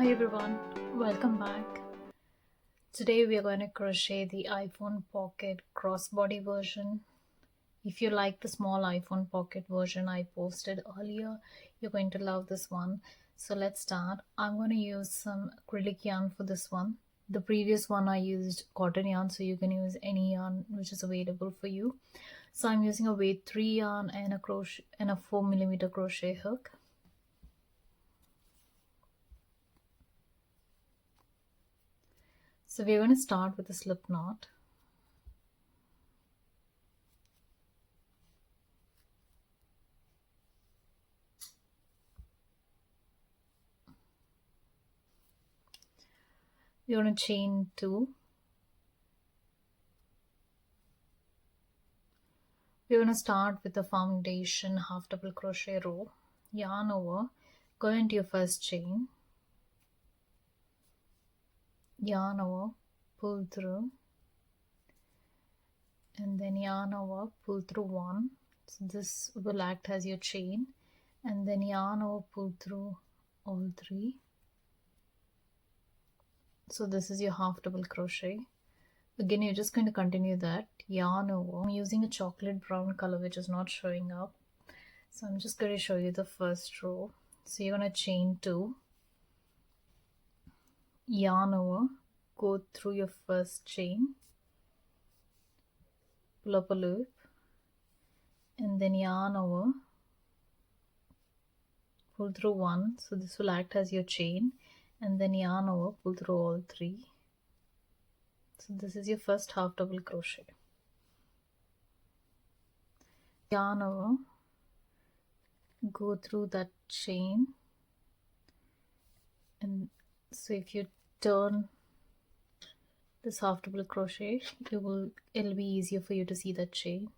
Hi everyone, welcome back. Today we are going to crochet the iPhone Pocket crossbody version. If you like the small iPhone Pocket version I posted earlier, you're going to love this one. So let's start. I'm going to use some acrylic yarn for this one. The previous one I used cotton yarn, so you can use any yarn which is available for you. So I'm using a weight 3 yarn and a 4mm crochet hook. So we're going to start with a slip knot. We're going to chain 2. We're going to start with the foundation half double crochet row, yarn over, go into your first chain, yarn over, pull through, and then yarn over, pull through 1. So this will act as your chain, and then yarn over, pull through all 3. So this is your half double crochet. Again, you're just going to continue that, yarn over. I'm using a chocolate brown color which is not showing up. So I'm just going to show you the first row. So you're going to chain 2, yarn over, go through your first chain, pull up a loop, and then yarn over, pull through 1. So this will act as your chain, and then yarn over, pull through all 3. So this is your first half double crochet. Yarn over, go through that chain, and so if you turn this half double crochet, it'll be easier for you to see that chain.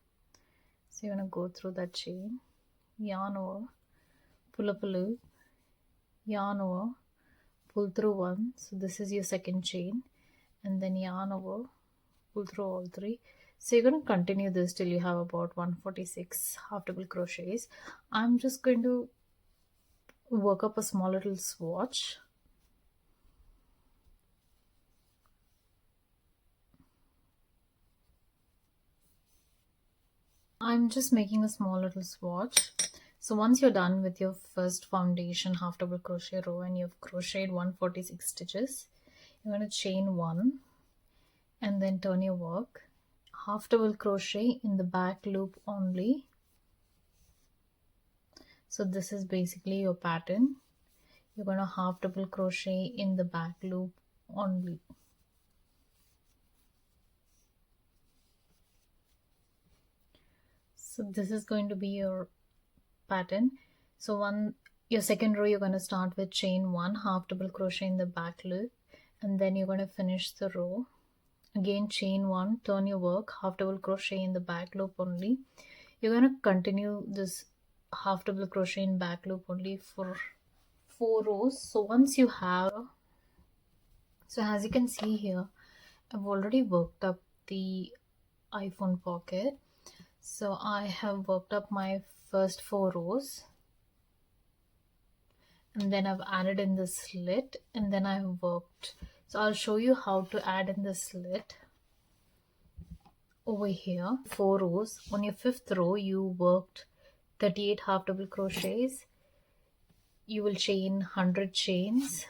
So you're going to go through that chain, yarn over, pull up a loop, yarn over, pull through 1. So this is your second chain, and then yarn over, pull through all 3. So you're going to continue this till you have about 146 half double crochets. I'm just going to work up a small little swatch. I'm just making a small little swatch. So once you're done with your first foundation half double crochet row and you've crocheted 146 stitches, you're going to chain 1 and then turn your work, half double crochet in the back loop only. So this is basically your pattern. You're going to half double crochet in the back loop only. So this is going to be your pattern. So your second row, you're going to start with chain 1, half double crochet in the back loop, and then you're going to finish the row. Again, chain 1, turn your work, half double crochet in the back loop only. You're going to continue this half double crochet in back loop only for 4 rows. So once you have, so as you can see here, I've already worked up the iPhone Pocket. So I have worked up my first 4 rows, and then I've added in the slit, and then I've worked. So I'll show you how to add in the slit over here. 4 rows. On your 5th row, you worked 38 half double crochets. You will chain 100 chains.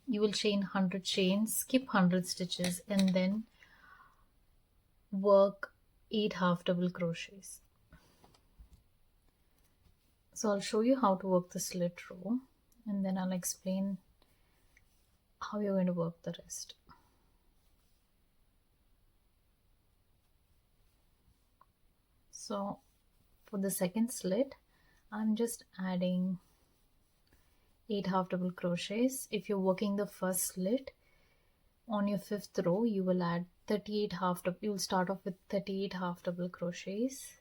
You will chain 100 chains, skip 100 stitches, and then work 8 half double crochets. So I'll show you how to work the slit row, and then I'll explain how you're going to work the rest. So for the second slit, I'm just adding 8 half double crochets. If you're working the first slit, on your 5th row, you will add 38 half double. You'll start off with 38 half double crochets.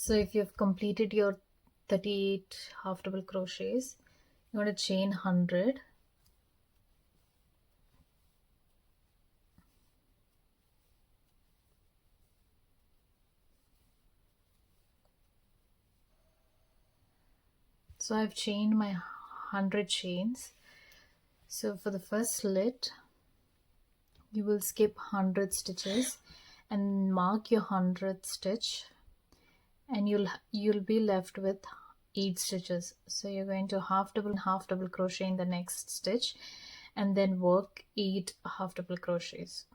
So if you've completed your 38 half double crochets, you want to chain 100. So I've chained my 100 chains. So for the first slit, you will skip 100 stitches and mark your 100th stitch, and you'll be left with 8 stitches. So you're going to half double crochet in the next stitch and then work 8 half double crochets.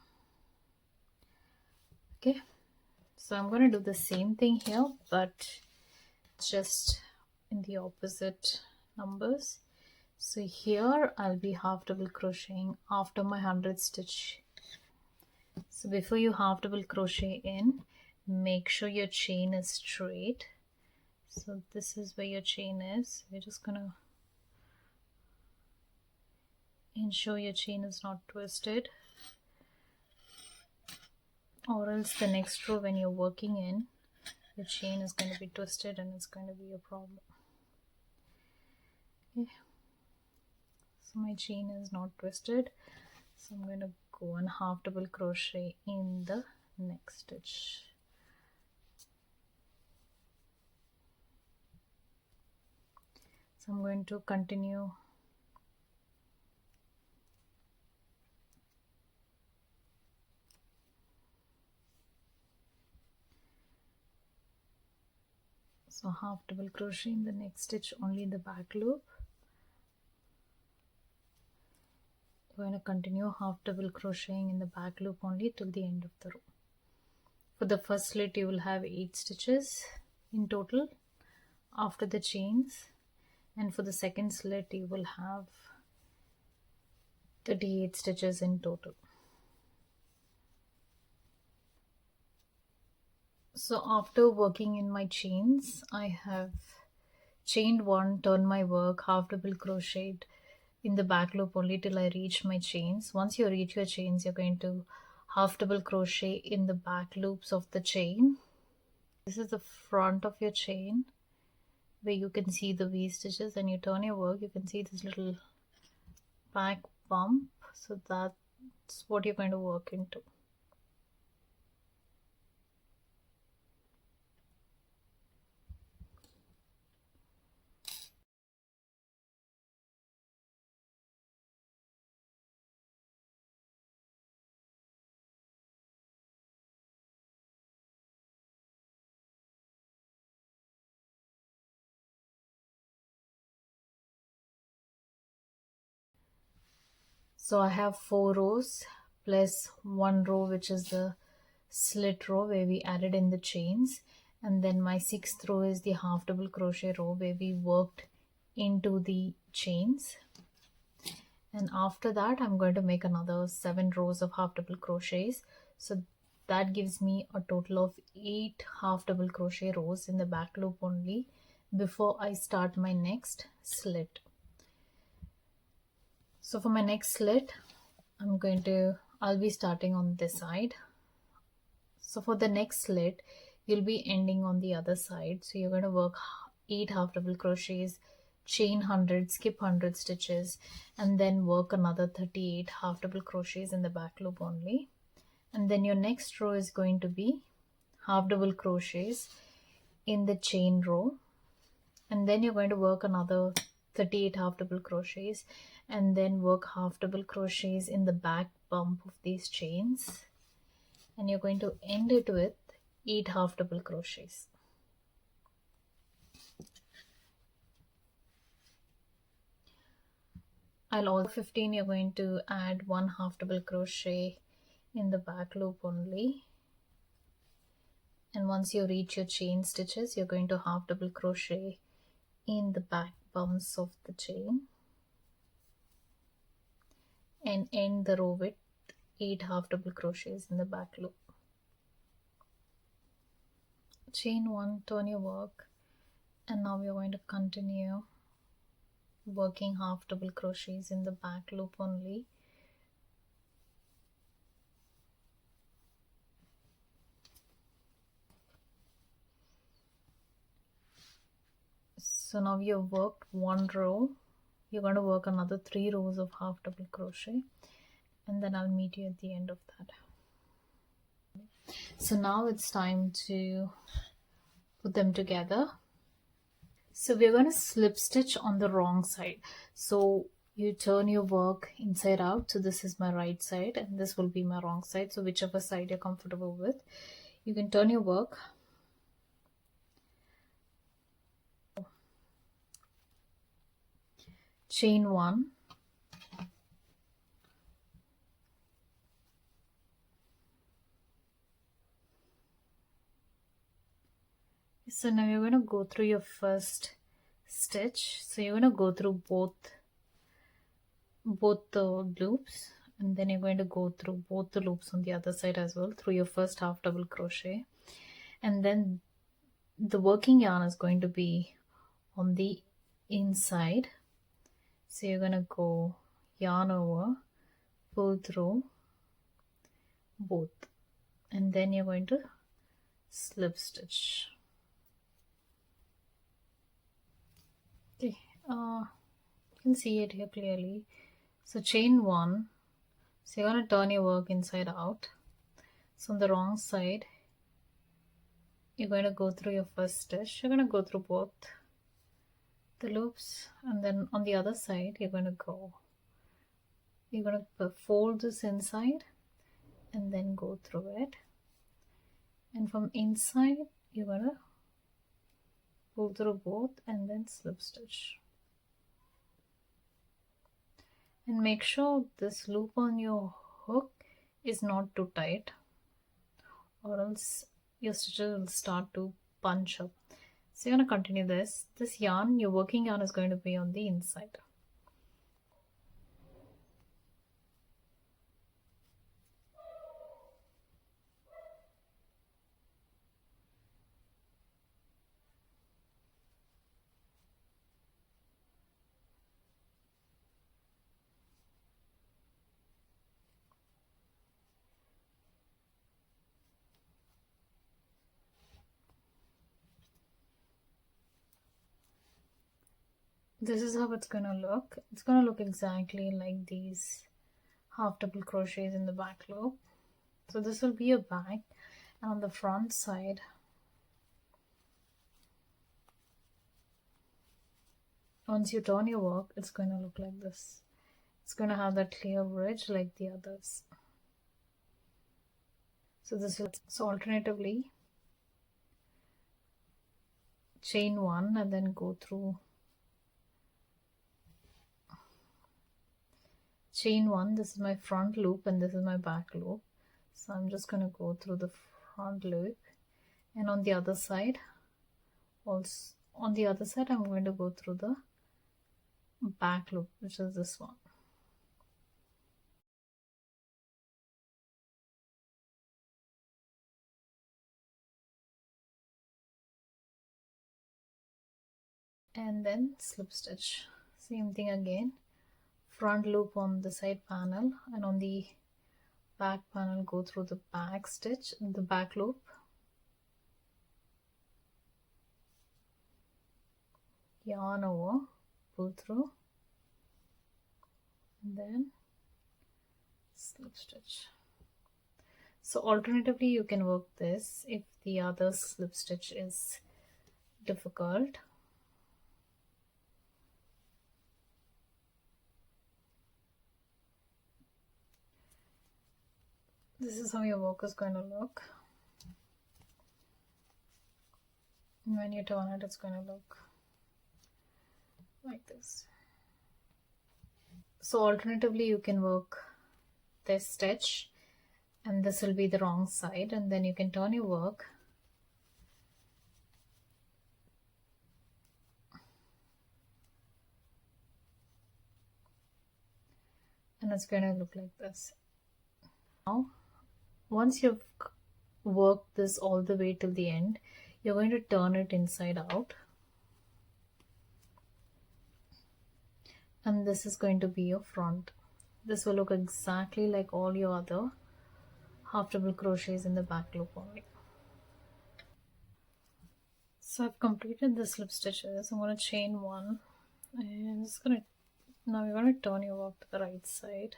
Okay, so I'm going to do the same thing here, but just in the opposite numbers. So here I'll be half double crocheting after my 100th stitch. So before you half double crochet in, make sure your chain is straight. So this is where your chain is. You're just gonna ensure your chain is not twisted, or else the next row when you're working in, the chain is going to be twisted and it's going to be a problem. Okay, so my chain is not twisted, so I'm going to go and half double crochet in the next stitch. So I'm going to continue so half double crochet in the next stitch only in the back loop. You're going to continue half double crocheting in the back loop only till the end of the row. For the first slit you will have 8 stitches in total after the chains, and for the second slit you will have 38 stitches in total. So after working in my chains, I have chained 1, turned my work, half double crocheted in the back loop only till I reach my chains. Once you reach your chains, you're going to half double crochet in the back loops of the chain. This is the front of your chain where you can see the V stitches, and you turn your work, you can see this little back bump. So that's what you're going to work into. So I have 4 rows plus 1 row which is the slit row where we added in the chains, and then my 6th row is the half double crochet row where we worked into the chains. And after that I'm going to make another 7 rows of half double crochets. So that gives me a total of 8 half double crochet rows in the back loop only before I start my next slit. So for my next slit, I'll be starting on this side. So for the next slit, you'll be ending on the other side. So you're going to work 8 half double crochets, chain 100, skip 100 stitches, and then work another 38 half double crochets in the back loop only. And then your next row is going to be half double crochets in the chain row, and then you're going to work another 38 half double crochets and then work half double crochets in the back bump of these chains, and you're going to end it with 8 half double crochets. I'll also 15 you're going to add 1 half double crochet in the back loop only, and once you reach your chain stitches you're going to half double crochet in the back bumps of the chain and end the row with 8 half double crochets in the back loop. Chain 1, turn your work, and now we're going to continue working half double crochets in the back loop only. So now you've worked one row, you're going to work another 3 rows of half double crochet, and then I'll meet you at the end of that. So now it's time to put them together. So we're going to slip stitch on the wrong side. So you turn your work inside out. So this is my right side and this will be my wrong side. So whichever side you're comfortable with, you can turn your work. Chain 1. So now you're going to go through your first stitch. So you're going to go through both the loops, and then you're going to go through both the loops on the other side as well through your first half double crochet, and then the working yarn is going to be on the inside. So you're going to go yarn over, pull through both, and then you're going to slip stitch. Okay, you can see it here clearly. So chain 1. So you're going to turn your work inside out. So on the wrong side, you're going to go through your first stitch. You're going to go through both the loops, and then on the other side you're going to fold this inside and then go through it, and from inside you're going to pull through both and then slip stitch. And make sure this loop on your hook is not too tight, or else your stitches will start to punch up. So you're going to continue this. This yarn, your working yarn, is going to be on the inside. This is how it's going to look. It's going to look exactly like these half double crochets in the back loop. So this will be your back, and on the front side, once you turn your work, it's going to look like this. It's going to have that clear ridge like the others. So this is, so alternatively, chain 1 and then go through chain 1. This is my front loop and this is my back loop. So I'm just going to go through the front loop, and on the other side also, on the other side I'm going to go through the back loop, which is this one. And then slip stitch. Same thing again, front loop on the side panel, and on the back panel go through the back stitch, the back loop, yarn over, pull through, and then slip stitch. So alternatively you can work this if the other slip stitch is difficult. This is how your work is going to look. And when you turn it, it's going to look like this. So alternatively you can work this stitch, and this will be the wrong side, and then you can turn your work and it's going to look like this. Now once you've worked this all the way till the end, you're going to turn it inside out, and this is going to be your front. This will look exactly like all your other half double crochets in the back loop only. So I've completed the slip stitches. I'm going to chain one, and it's going to, now you're going to turn your work to the right side.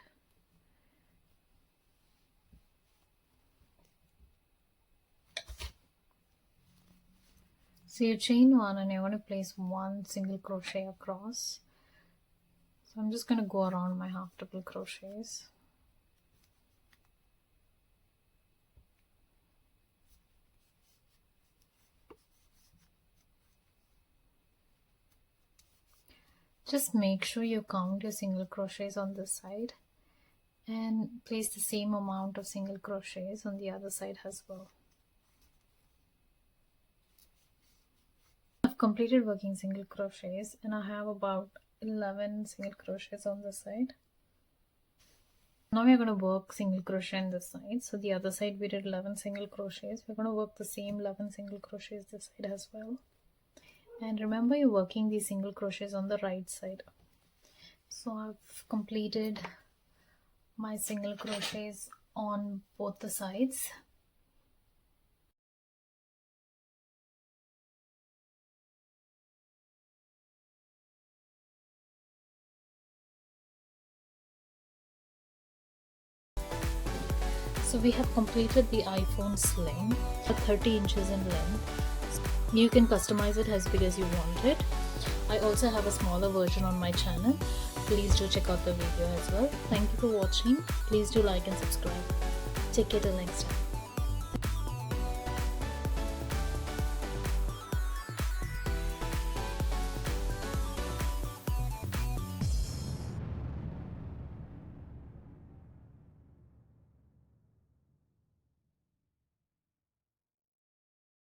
So you chain one and you're going to place one single crochet across. So I'm just going to go around my half double crochets. Just make sure you count your single crochets on this side and place the same amount of single crochets on the other side as well. I've completed working single crochets and I have about 11 single crochets on this side. Now we're going to work single crochet on this side. So the other side we did 11 single crochets. We're going to work the same 11 single crochets this side as well. And remember, you're working these single crochets on the right side. So I've completed my single crochets on both the sides. So we have completed the iPhone Sling at 30 inches in length. You can customize it as big as you want it. I also have a smaller version on my channel. Please do check out the video as well. Thank you for watching. Please do like and subscribe. Take care till next time.